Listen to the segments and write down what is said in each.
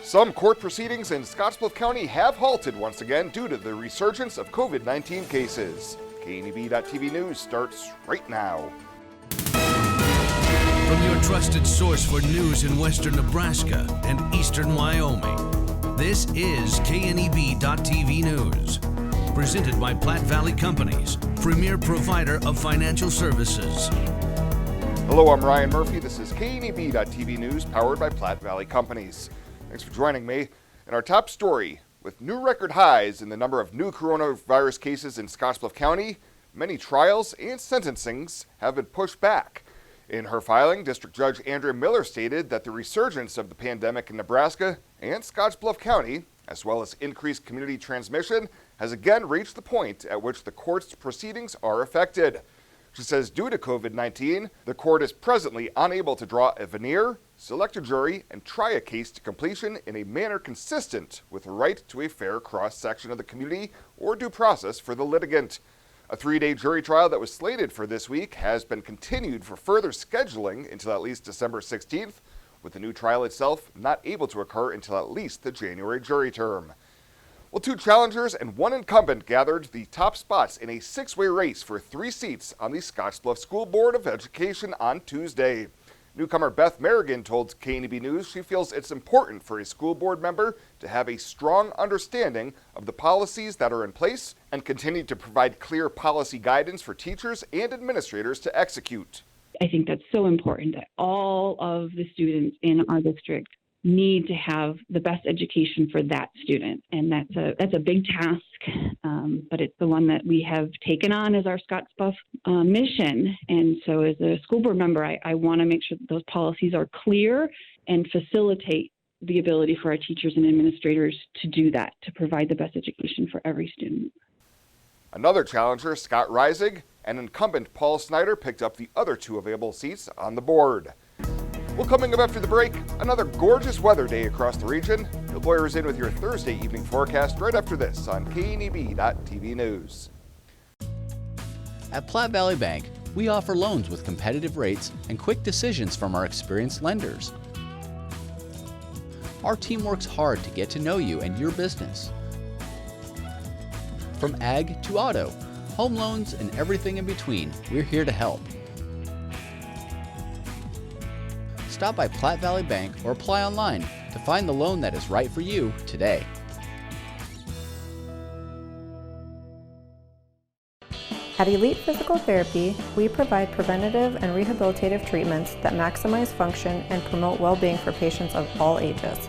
Some court proceedings in Scottsbluff County have halted once again due to the resurgence of COVID-19 cases. KNEB.TV News starts right now. From your trusted source for news in western Nebraska and eastern Wyoming, this is KNEB.TV News. Presented by Platte Valley Companies, premier provider of financial services. Hello, I'm Ryan Murphy. This is KNEB.TV News, powered by Platte Valley Companies. Thanks for joining me. In our top story, with new record highs in the number of new coronavirus cases in Scottsbluff County, many trials and sentencings have been pushed back. In her filing, District Judge Andrea Miller stated that the resurgence of the pandemic in Nebraska and Scottsbluff County, as well as increased community transmission, has again reached the point at which the court's proceedings are affected. She says due to COVID-19, the court is presently unable to draw a veneer, select a jury, and try a case to completion in a manner consistent with the right to a fair cross-section of the community or due process for the litigant. A 3-day jury trial that was slated for this week has been continued for further scheduling until at least December 16th, with the new trial itself not able to occur until at least the January jury term. Well, 2 challengers and 1 incumbent gathered the top spots in a 6-way race for 3 seats on the Scottsbluff School Board of Education on Tuesday. Newcomer Beth Merrigan told KNEB News she feels it's important for a school board member to have a strong understanding of the policies that are in place and continue to provide clear policy guidance for teachers and administrators to execute. I think that's so important that all of the students in our district need to have the best education for that student. And that's a big task, but it's the one that we have taken on as our Scottsbluff mission. And so as a school board member, I want to make sure that those policies are clear and facilitate the ability for our teachers and administrators to do that, to provide the best education for every student. Another challenger, Scott Reisig, and incumbent Paul Snyder picked up the other 2 available seats on the board. Well, coming up after the break, another gorgeous weather day across the region. Bill Boyer is in with your Thursday evening forecast right after this on KNEB.TV News. At Platte Valley Bank, we offer loans with competitive rates and quick decisions from our experienced lenders. Our team works hard to get to know you and your business. From ag to auto, home loans, and everything in between, we're here to help. Stop by Platte Valley Bank or apply online to find the loan that is right for you today. At Elite Physical Therapy, we provide preventative and rehabilitative treatments that maximize function and promote well-being for patients of all ages.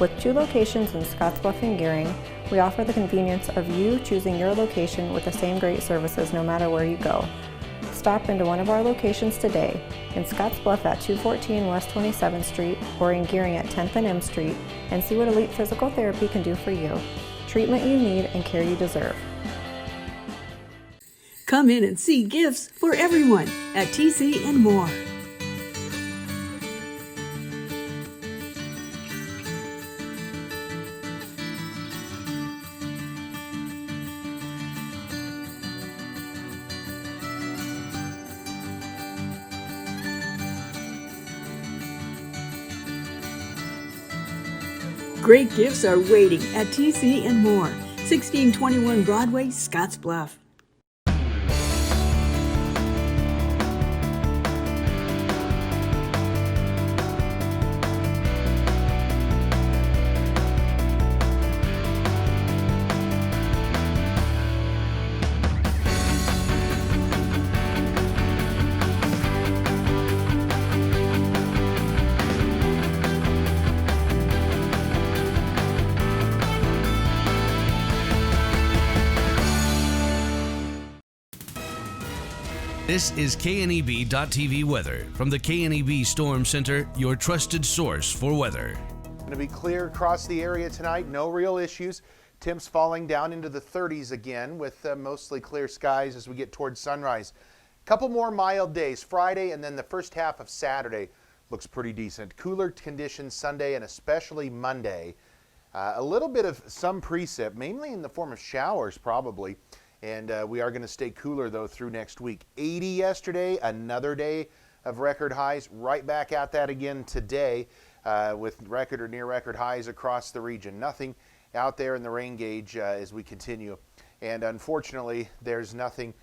With 2 locations in Scottsbluff and Gearing, we offer the convenience of you choosing your location with the same great services no matter where you go. Stop into one of our locations today, in Scottsbluff at 214 West 27th Street or in Gearing at 10th and M Street, and see what Elite Physical Therapy can do for you. Treatment you need and care you deserve. Come in and see gifts for everyone at TC and More. Great gifts are waiting at TC and More, 1621 Broadway, Scottsbluff. This is KNEB.TV weather from the KNEB Storm Center, your trusted source for weather. Going to be clear across the area tonight, no real issues. Temps falling down into the 30s again with mostly clear skies as we get towards sunrise. Couple more mild days, Friday and then the first half of Saturday looks pretty decent. Cooler conditions Sunday and especially Monday. A little bit of some precip, mainly in the form of showers probably. And we are going to stay cooler, though, through next week. 80 yesterday, another day of record highs. Right back at that again today. with record or near record highs across the region. Nothing out there in the rain gauge as we continue. And unfortunately, there's nothing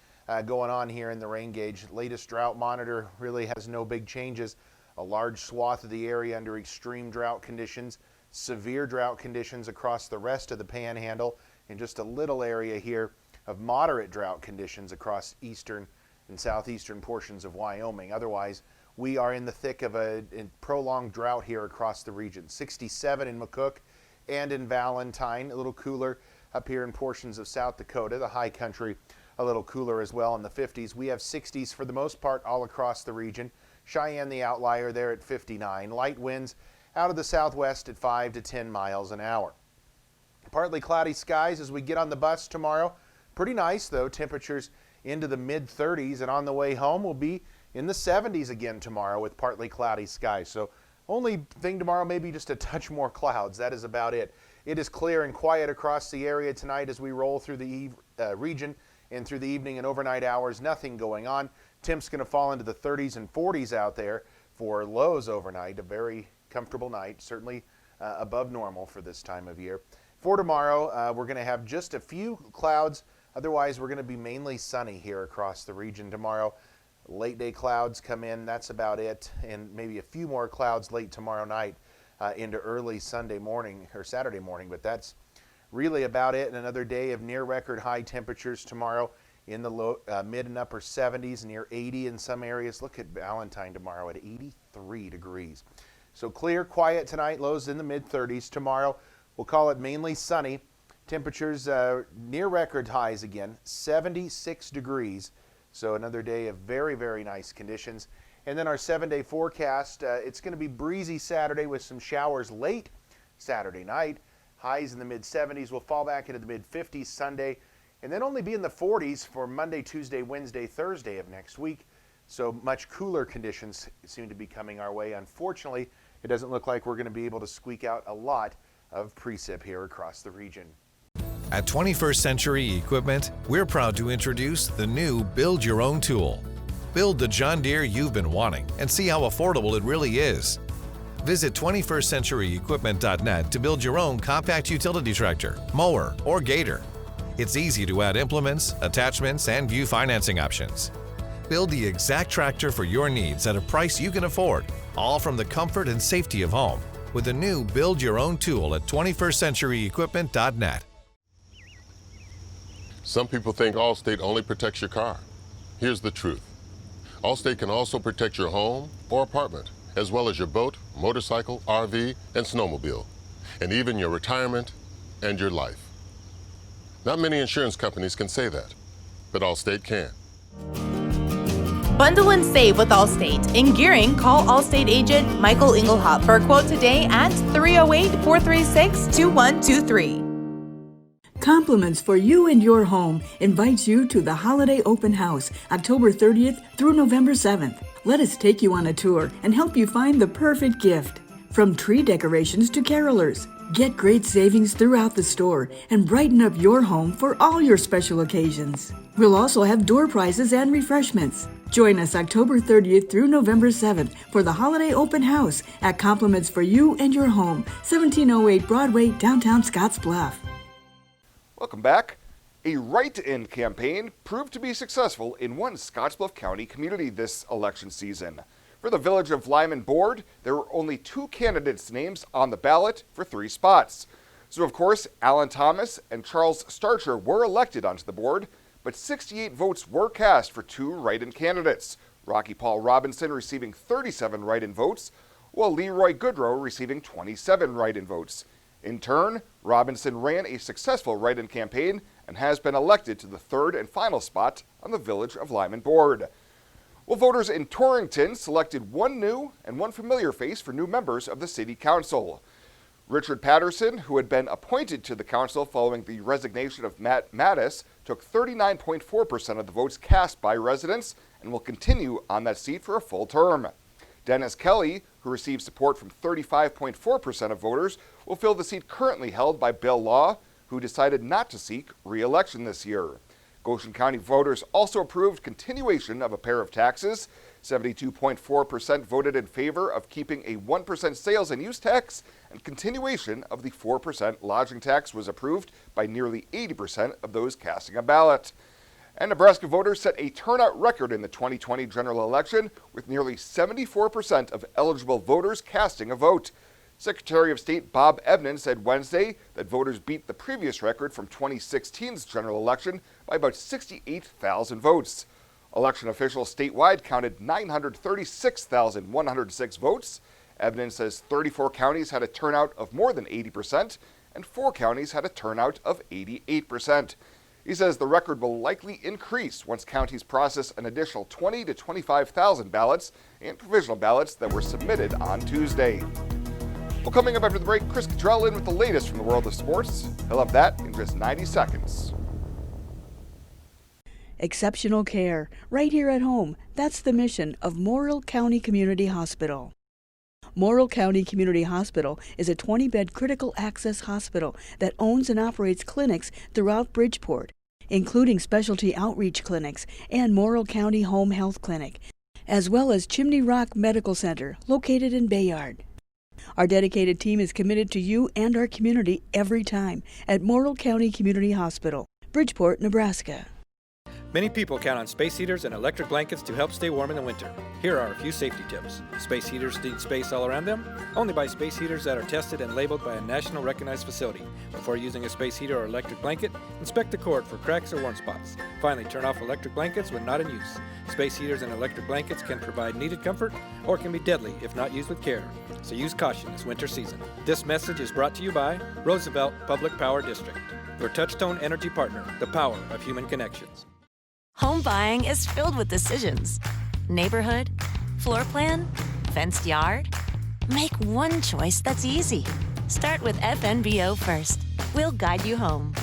going on here in the rain gauge. Latest drought monitor really has no big changes. A large swath of the area under extreme drought conditions, severe drought conditions across the rest of the panhandle, and just a little area here of moderate drought conditions across eastern and southeastern portions of Wyoming. Otherwise, we are in the thick of a prolonged drought here across the region. 67 in McCook and in Valentine, a little cooler up here in portions of South Dakota. The high country a little cooler as well in the 50s. We have 60s for the most part all across the region. Cheyenne the outlier there at 59. Light winds out of the southwest at 5 to 10 miles an hour. Partly cloudy skies as we get on the bus tomorrow. Pretty nice though, temperatures into the mid-30s, and on the way home we'll be in the 70s again tomorrow with partly cloudy skies. So only thing tomorrow maybe just a touch more clouds. That is about it. It is clear and quiet across the area tonight as we roll through the region and through the evening and overnight hours. Nothing going on. Temps going to fall into the 30s and 40s out there for lows overnight. A very comfortable night, certainly above normal for this time of year. For tomorrow, we're going to have just a few clouds. Otherwise, we're going to be mainly sunny here across the region tomorrow. Late day clouds come in, that's about it, and maybe a few more clouds late tomorrow night into early Sunday morning or Saturday morning, but that's really about it. And another day of near record high temperatures tomorrow in the low, mid and upper 70s, near 80 in some areas. Look at Valentine tomorrow at 83 degrees. So clear, quiet tonight, lows in the mid 30s. Tomorrow, we'll call it mainly sunny. Temperatures near record highs again, 76 degrees. So another day of very, very nice conditions. And then our 7-day forecast, it's going to be breezy Saturday with some showers late Saturday night. Highs in the mid-70s. We'll fall back into the mid-50s Sunday, and then only be in the 40s for Monday, Tuesday, Wednesday, Thursday of next week. So much cooler conditions seem to be coming our way. Unfortunately, it doesn't look like we're going to be able to squeak out a lot of precip here across the region. At 21st Century Equipment, we're proud to introduce the new Build Your Own tool. Build the John Deere you've been wanting and see how affordable it really is. Visit 21stcenturyequipment.net to build your own compact utility tractor, mower, or gator. It's easy to add implements, attachments, and view financing options. Build the exact tractor for your needs at a price you can afford, all from the comfort and safety of home, with the new Build Your Own tool at 21stcenturyequipment.net. Some people think Allstate only protects your car. Here's the truth. Allstate can also protect your home or apartment, as well as your boat, motorcycle, RV, and snowmobile, and even your retirement and your life. Not many insurance companies can say that, but Allstate can. Bundle and save with Allstate. In Gearing, call Allstate agent Michael Engelhop for a quote today at 308-436-2123. Compliments for You and Your Home invites you to the Holiday Open House, October 30th through November 7th. Let us take you on a tour and help you find the perfect gift. From tree decorations to carolers, get great savings throughout the store and brighten up your home for all your special occasions. We'll also have door prizes and refreshments. Join us October 30th through November 7th for the Holiday Open House at Compliments for You and Your Home, 1708 Broadway, downtown Scottsbluff. Welcome back. A write-in campaign proved to be successful in one Scottsbluff County community this election season. For the Village of Lyman Board, there were only 2 candidates' names on the ballot for 3 spots. So, of course, Alan Thomas and Charles Starcher were elected onto the board, but 68 votes were cast for 2 write-in candidates, Rocky Paul Robinson receiving 37 write-in votes, while Leroy Goodrow receiving 27 write-in votes. In turn, Robinson ran a successful write-in campaign and has been elected to the 3rd and final spot on the Village of Lyman Board. Well, voters in Torrington selected 1 new and 1 familiar face for new members of the City Council. Richard Patterson, who had been appointed to the council following the resignation of Matt Mattis, took 39.4% of the votes cast by residents and will continue on that seat for a full term. Dennis Kelly, who received support from 35.4% of voters, will fill the seat currently held by Bill Law, who decided not to seek re-election this year. Goshen County voters also approved continuation of a pair of taxes. 72.4% voted in favor of keeping a 1% sales and use tax, and continuation of the 4% lodging tax was approved by nearly 80% of those casting a ballot. And Nebraska voters set a turnout record in the 2020 general election, with nearly 74% of eligible voters casting a vote. Secretary of State Bob Evnen said Wednesday that voters beat the previous record from 2016's general election by about 68,000 votes. Election officials statewide counted 936,106 votes. Evnen says 34 counties had a turnout of more than 80%, and 4 counties had a turnout of 88%. He says the record will likely increase once counties process an additional 20,000 to 25,000 ballots and provisional ballots that were submitted on Tuesday. Well, coming up after the break, Chris Cottrell in with the latest from the world of sports. He'll have that in just 90 seconds. Exceptional care, right here at home. That's the mission of Morrill County Community Hospital. Morrill County Community Hospital is a 20-bed critical access hospital that owns and operates clinics throughout Bridgeport, including specialty outreach clinics and Morrill County Home Health Clinic, as well as Chimney Rock Medical Center, located in Bayard. Our dedicated team is committed to you and our community every time at Morrill County Community Hospital, Bridgeport, Nebraska. Many people count on space heaters and electric blankets to help stay warm in the winter. Here are a few safety tips. Space heaters need space all around them. Only buy space heaters that are tested and labeled by a national recognized facility. Before using a space heater or electric blanket, inspect the cord for cracks or warm spots. Finally, turn off electric blankets when not in use. Space heaters and electric blankets can provide needed comfort or can be deadly if not used with care. So use caution this winter season. This message is brought to you by Roosevelt Public Power District, your touchstone energy partner, the power of human connections. Home buying is filled with decisions. Neighborhood, floor plan, fenced yard. Make one choice that's easy. Start with FNBO first. We'll guide you home.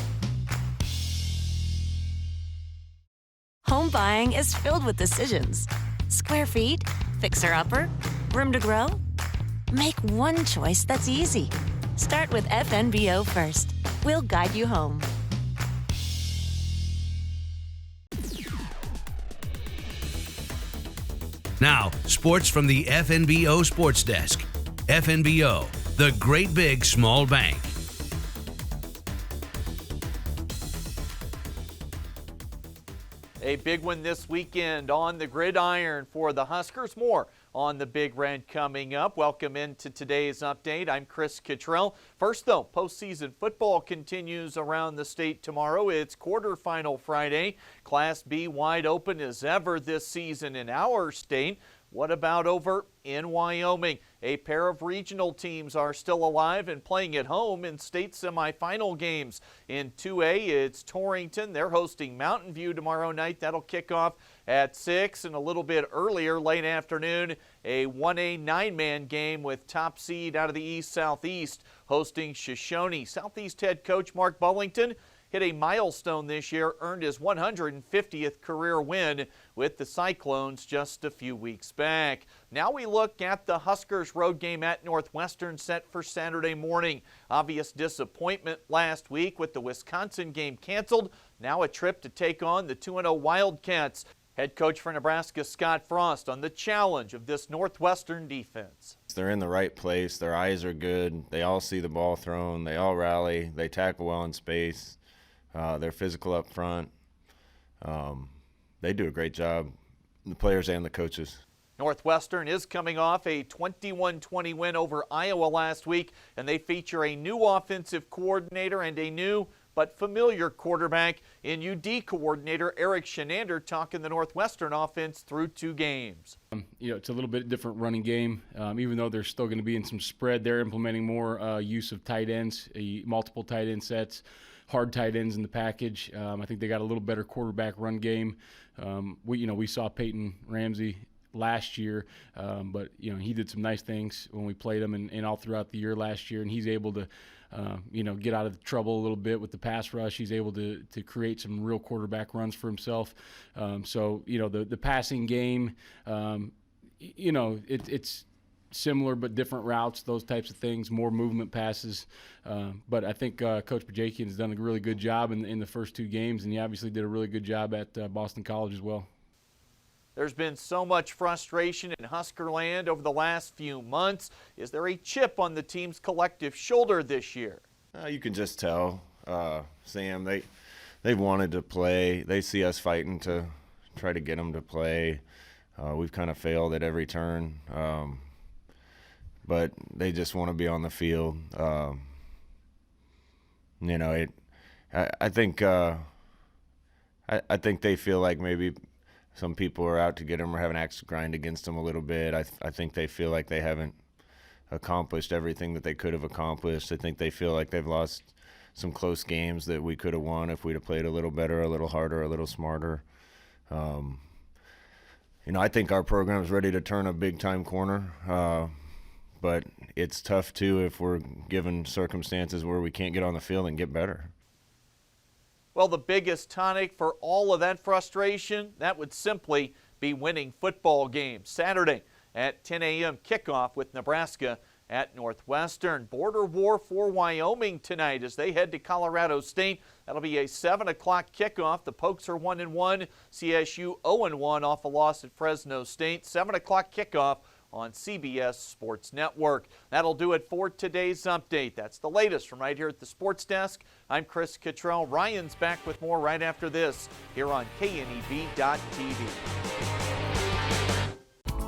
Home buying is filled with decisions. Square feet, fixer-upper, room to grow. Make one choice that's easy. Start with FNBO first. We'll guide you home. Now, sports from the FNBO Sports Desk. FNBO, the great big small bank. A big one this weekend on the gridiron for the Huskers. More on the Big Red coming up. Welcome into today's update. I'm Chris Cottrell. First, though, postseason football continues around the state tomorrow. It's quarterfinal Friday. Class B wide open as ever this season in our state. What about over in Wyoming? A pair of regional teams are still alive and playing at home in state semifinal games. In 2A, it's Torrington. They're hosting Mountain View tomorrow night. That'll kick off at 6, and a little bit earlier, late afternoon, a 1A 9-man game with top seed out of the East-Southeast hosting Shoshone. Southeast head coach Mark Bullington hit a milestone this year, earned his 150th career win with the Cyclones just a few weeks back. Now we look at the Huskers road game at Northwestern set for Saturday morning. Obvious disappointment last week with the Wisconsin game canceled. Now a trip to take on the 2-0 Wildcats. Head coach for Nebraska, Scott Frost, on the challenge of this Northwestern defense. They're in the right place. Their eyes are good. They all see the ball thrown. They all rally. They tackle well in space. They're physical up front. They do a great job, the players and the coaches. Northwestern is coming off a 21-20 win over Iowa last week, and they feature a new offensive coordinator and a new but familiar quarterback in UD coordinator Eric Shenander, talking the Northwestern offense through 2 games. It's a little bit different running game. Even though they're still going to be in some spread, they're implementing more use of tight ends, multiple tight end sets, hard tight ends in the package. I think they got a little better quarterback run game. We saw Peyton Ramsey last year, but he did some nice things when we played him and all throughout the year last year, and he's able to get out of trouble a little bit with the pass rush. He's able to create some real quarterback runs for himself. The passing game, it's similar but different routes, those types of things, more movement passes. But I think Coach Bajakian has done a really good job in the first 2 games, and he obviously did a really good job at Boston College as well. There's been so much frustration in Huskerland over the last few months. Is there a chip on the team's collective shoulder this year? You can just tell, Sam, they've wanted to play. They see us fighting to try to get them to play. We've kind of failed at every turn, but they just want to be on the field. I think they feel like maybe some people are out to get them or have an axe to grind against them a little bit. I think they feel like they haven't accomplished everything that they could have accomplished. I think they feel like they've lost some close games that we could have won if we'd have played a little better, a little harder, a little smarter. I think our program is ready to turn a big-time corner, but it's tough, too, if we're given circumstances where we can't get on the field and get better. Well, the biggest tonic for all of that frustration, that would simply be winning football games. Saturday at 10 a.m. kickoff with Nebraska at Northwestern. Border war for Wyoming tonight as they head to Colorado State. That'll be a 7 o'clock kickoff. The Pokes are 1-1. CSU 0-1 off a loss at Fresno State. 7 o'clock kickoff on CBS Sports Network. That'll do it for today's update. That's the latest from right here at the Sports Desk. I'm Chris Cottrell. Ryan's back with more right after this here on KNEB.TV.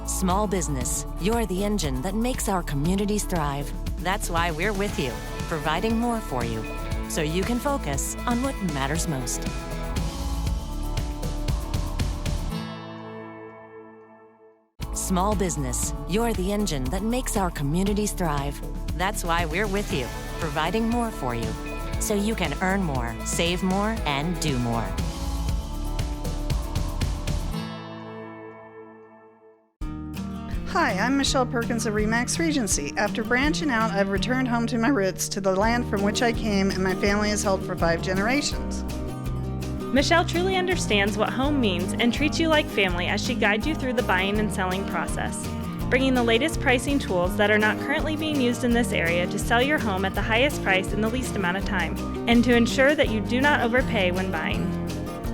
Small business, you're the engine that makes our communities thrive. That's why we're with you, providing more for you, so you can focus on what matters most. Small business, you're the engine that makes our communities thrive. That's why we're with you, providing more for you, so you can earn more, save more, and do more. Hi, I'm Michelle Perkins of RE/MAX Regency. After branching out, I've returned home to my roots, to the land from which I came and my family has held for 5 generations. Michelle truly understands what home means and treats you like family as she guides you through the buying and selling process, bringing the latest pricing tools that are not currently being used in this area to sell your home at the highest price in the least amount of time, and to ensure that you do not overpay when buying.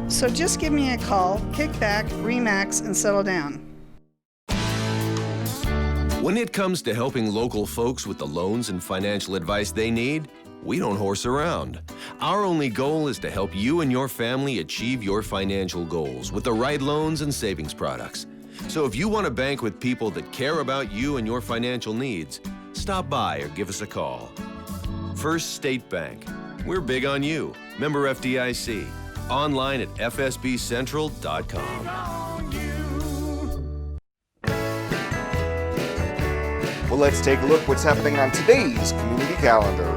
So just give me a call, kick back, RE/MAX, and settle down. When it comes to helping local folks with the loans and financial advice they need, we don't horse around. Our only goal is to help you and your family achieve your financial goals with the right loans and savings products. So if you want to bank with people that care about you and your financial needs, stop by or give us a call. First State Bank. We're big on you. Member FDIC. Online at fsbcentral.com. Well, let's take a look what's happening on today's community calendar.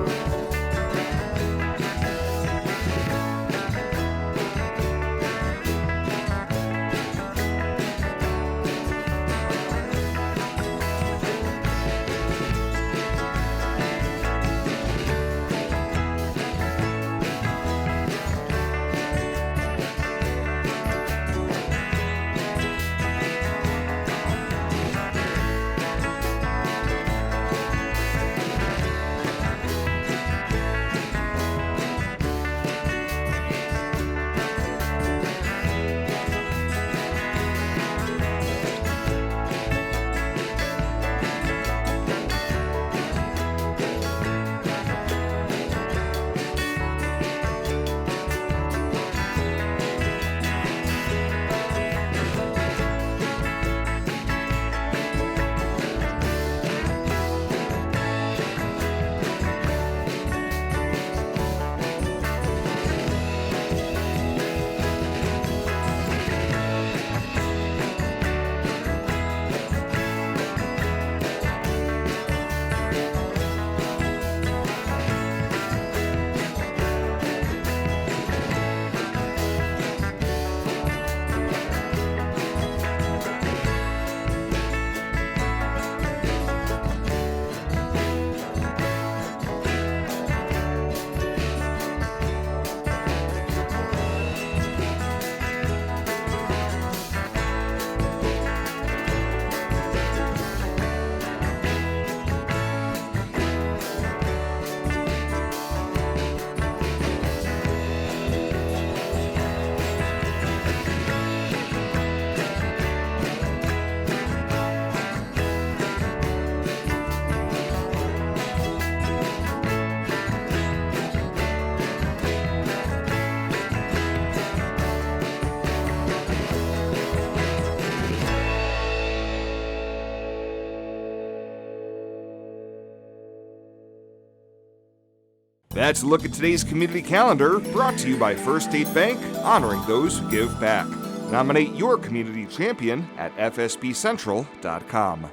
That's a look at today's community calendar, brought to you by First State Bank, honoring those who give back. Nominate your community champion at fsbcentral.com.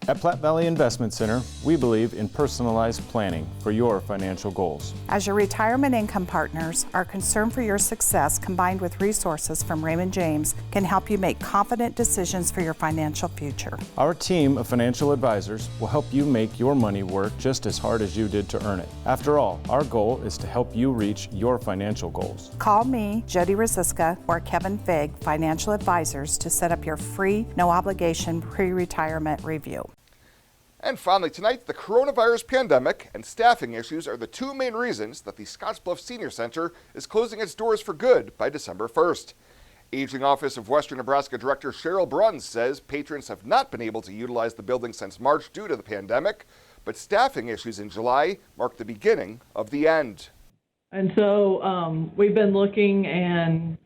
At Platte Valley Investment Center, we believe in personalized planning for your financial goals. As your retirement income partners, our concern for your success combined with resources from Raymond James can help you make confident decisions for your financial future. Our team of financial advisors will help you make your money work just as hard as you did to earn it. After all, our goal is to help you reach your financial goals. Call me, Jody Rosiska, or Kevin Fig, Financial Advisors, to set up your free, no obligation pre-retirement review. And finally tonight, the coronavirus pandemic and staffing issues are the two main reasons that the Scottsbluff Senior Center is closing its doors for good by December 1st. Aging Office of Western Nebraska Director Cheryl Bruns says patrons have not been able to utilize the building since March due to the pandemic, but staffing issues in July mark the beginning of the end. And so we've been looking, and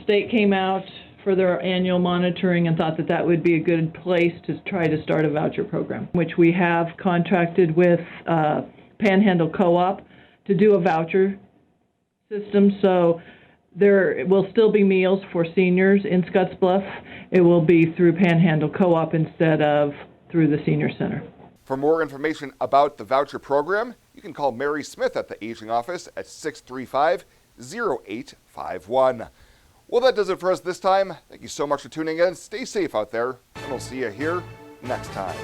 state came out for their annual monitoring and thought that that would be a good place to try to start a voucher program, which we have contracted with Panhandle Co-op to do a voucher system. So there will still be meals for seniors in Scottsbluff. It will be through Panhandle Co-op instead of through the Senior Center. For more information about the voucher program, you can call Mary Smith at the Aging Office at 635-0851. Well, that does it for us this time. Thank you so much for tuning in. Stay safe out there, and we'll see you here next time.